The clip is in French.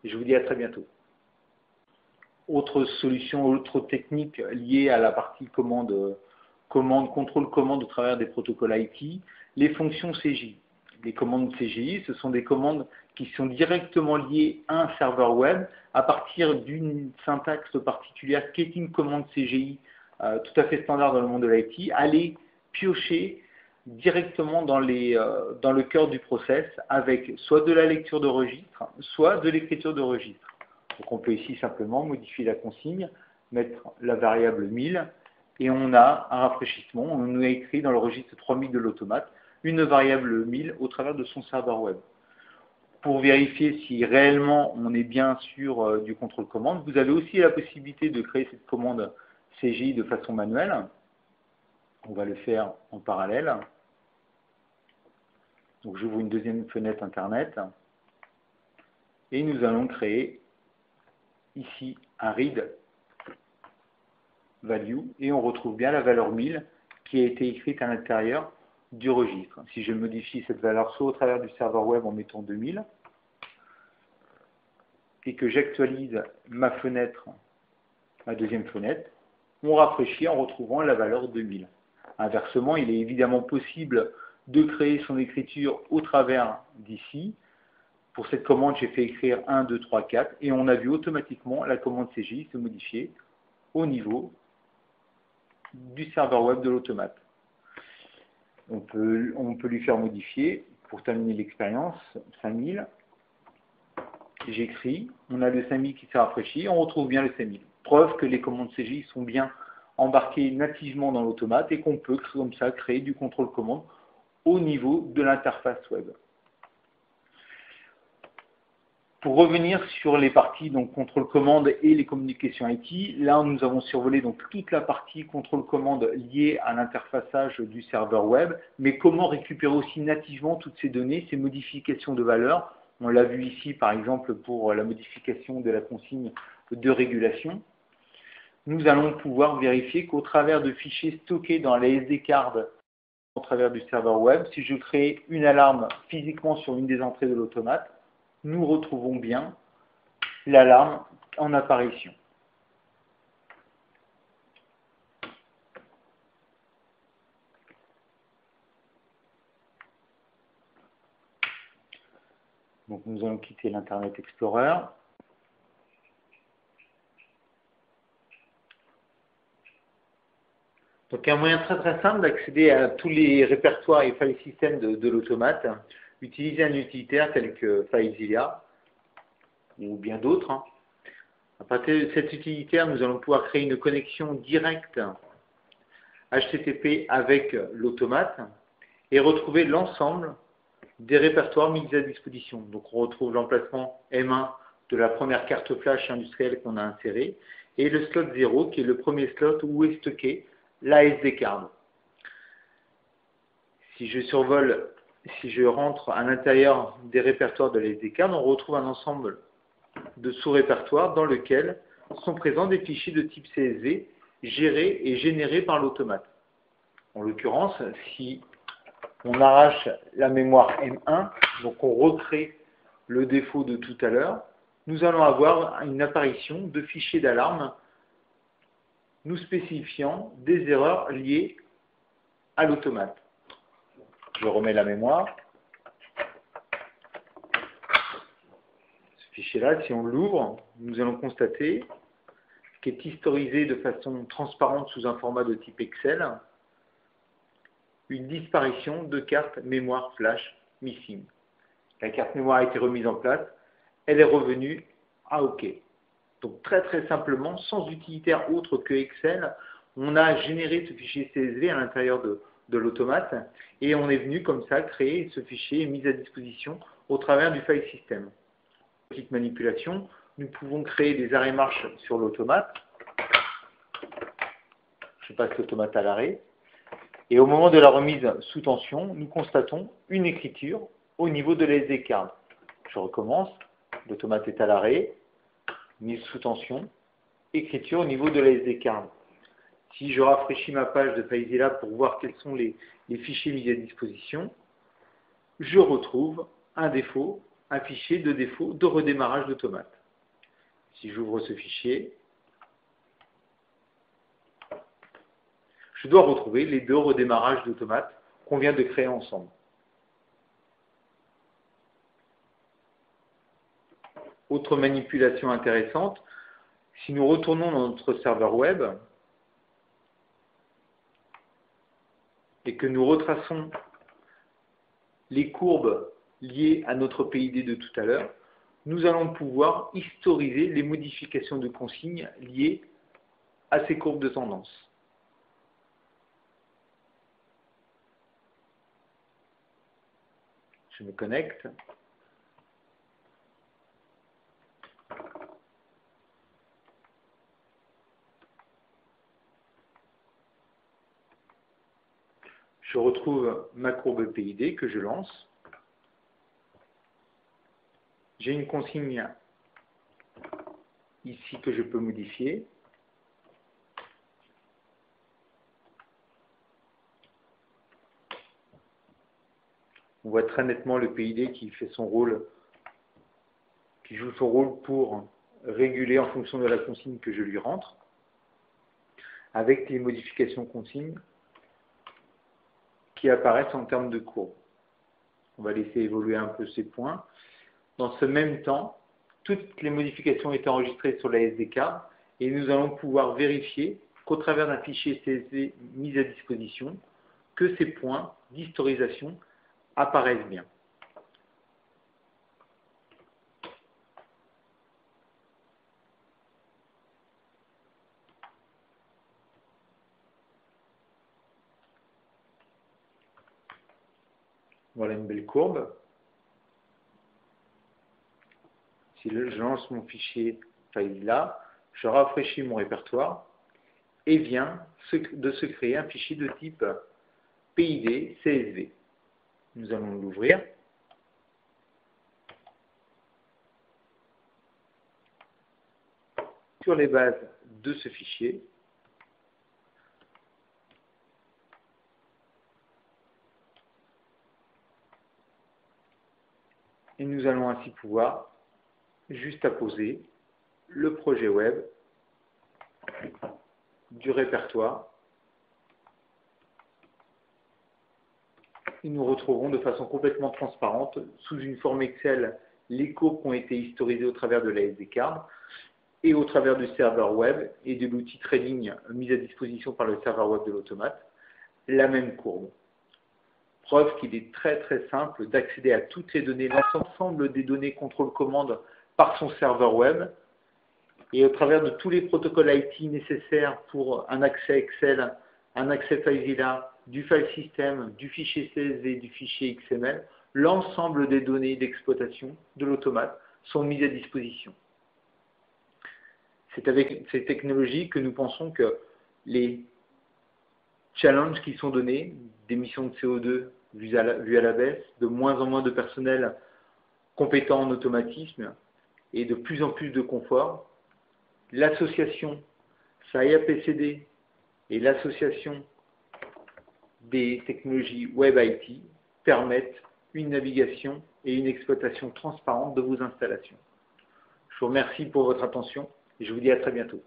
et je vous dis à très bientôt. Autre solution, autre technique liée à la partie contrôle commande au travers des protocoles IT, les fonctions CGI. Les commandes CGI, ce sont des commandes qui sont directement liées à un serveur web à partir d'une syntaxe particulière qui est une commande CGI tout à fait standard dans le monde de l'IT, aller piocher directement dans le cœur du process avec soit de la lecture de registre, soit de l'écriture de registre. Donc on peut ici simplement modifier la consigne, mettre la variable 1000 et on a un rafraîchissement. On nous a écrit dans le registre 3000 de l'automate une variable 1000 au travers de son serveur web. Pour vérifier si réellement on est bien sur du contrôle commande, vous avez aussi la possibilité de créer cette commande CGI de façon manuelle. On va le faire en parallèle. Donc j'ouvre une deuxième fenêtre Internet et nous allons créer ici un read value et on retrouve bien la valeur 1000 qui a été écrite à l'intérieur du registre. Si je modifie cette valeur soit au travers du serveur web en mettant 2000 et que j'actualise ma fenêtre, ma deuxième fenêtre, on rafraîchit en retrouvant la valeur 2000. Inversement, il est évidemment possible de créer son écriture au travers d'ici. Pour cette commande, j'ai fait écrire 1, 2, 3, 4 et on a vu automatiquement la commande CGI se modifier au niveau du serveur web de l'automate. On peut lui faire modifier, pour terminer l'expérience, 5000. J'écris, on a le 5000 qui s'est rafraîchi, on retrouve bien le 5000. Preuve que les commandes CGI sont bien embarquées nativement dans l'automate et qu'on peut comme ça créer du contrôle commande au niveau de l'interface web. Pour revenir sur les parties donc contrôle commande et les communications IT, là nous avons survolé donc toute la partie contrôle commande liée à l'interfaçage du serveur web, mais comment récupérer aussi nativement toutes ces données, ces modifications de valeur. On l'a vu ici par exemple pour la modification de la consigne de régulation. Nous allons pouvoir vérifier qu'au travers de fichiers stockés dans la SD card au travers du serveur web, si je crée une alarme physiquement sur une des entrées de l'automate, nous retrouvons bien l'alarme en apparition. Donc nous allons quitter l'Internet Explorer. Donc un moyen très simple d'accéder à tous les répertoires et file system de l'automate, utiliser un utilitaire tel que FileZilla ou bien d'autres. À partir de cet utilitaire, nous allons pouvoir créer une connexion directe HTTP avec l'automate et retrouver l'ensemble des répertoires mis à disposition. Donc on retrouve l'emplacement M1 de la première carte flash industrielle qu'on a insérée et le slot 0 qui est le premier slot où est stocké la SD card. Si je rentre à l'intérieur des répertoires de la SD card, on retrouve un ensemble de sous-répertoires dans lequel sont présents des fichiers de type CSV gérés et générés par l'automate. En l'occurrence, si on arrache la mémoire M1, donc on recrée le défaut de tout à l'heure, nous allons avoir une apparition de fichiers d'alarme nous spécifiant des erreurs liées à l'automate. Je remets la mémoire. Ce fichier-là, si on l'ouvre, nous allons constater qu'est historisé de façon transparente sous un format de type Excel une disparition de carte mémoire flash missing. La carte mémoire a été remise en place, elle est revenue à OK. Donc très simplement, sans utilitaire autre que Excel, on a généré ce fichier CSV à l'intérieur de l'automate et on est venu comme ça créer ce fichier mis à disposition au travers du file system. Petite manipulation, nous pouvons créer des arrêts-marches sur l'automate. Je passe l'automate à l'arrêt. Et au moment de la remise sous tension, nous constatons une écriture au niveau de la SD card. Je recommence, l'automate est à l'arrêt, mise sous tension, écriture au niveau de la SD card. Si je rafraîchis ma page de FileZilla pour voir quels sont les fichiers mis à disposition, je retrouve un défaut un fichier de défaut de redémarrage d'automate. Si j'ouvre ce fichier, je dois retrouver les deux redémarrages d'automate qu'on vient de créer ensemble. Autre manipulation intéressante, si nous retournons dans notre serveur web et que nous retraçons les courbes liées à notre PID de tout à l'heure, nous allons pouvoir historiser les modifications de consignes liées à ces courbes de tendance. Je me connecte. Je retrouve ma courbe PID que je lance. J'ai une consigne ici que je peux modifier. On voit très nettement le PID qui fait son rôle, qui joue son rôle pour réguler en fonction de la consigne que je lui rentre, avec les modifications consignes qui apparaissent en termes de courbe. On va laisser évoluer un peu ces points. Dans ce même temps, toutes les modifications ont été enregistrées sur la SD card et nous allons pouvoir vérifier qu'au travers d'un fichier CSV mis à disposition, que ces points d'historisation apparaissent bien. Voilà une belle courbe. Si je lance mon fichier file là, je rafraîchis mon répertoire et vient de se créer un fichier de type PID CSV. Nous allons l'ouvrir. Sur les bases de ce fichier, et nous allons ainsi pouvoir juste apposer le projet web du répertoire. Et nous retrouvons de façon complètement transparente, sous une forme Excel, les courbes qui ont été historisées au travers de la SD card et au travers du serveur web et de l'outil trading mis à disposition par le serveur web de l'automate, la même courbe. Preuve qu'il est très très simple d'accéder à toutes les données, l'ensemble des données contrôle-commande par son serveur web et au travers de tous les protocoles IT nécessaires pour un accès Excel, un accès FileZilla, du file system, du fichier CSV, du fichier XML, l'ensemble des données d'exploitation de l'automate sont mises à disposition. C'est avec ces technologies que nous pensons que les challenges qui sont donnés, d'émissions de CO2 vues à la baisse, de moins en moins de personnel compétent en automatisme et de plus en plus de confort, l'association SAIA-PCD et l'association des technologies Web IT permettent une navigation et une exploitation transparente de vos installations. Je vous remercie pour votre attention et je vous dis à très bientôt.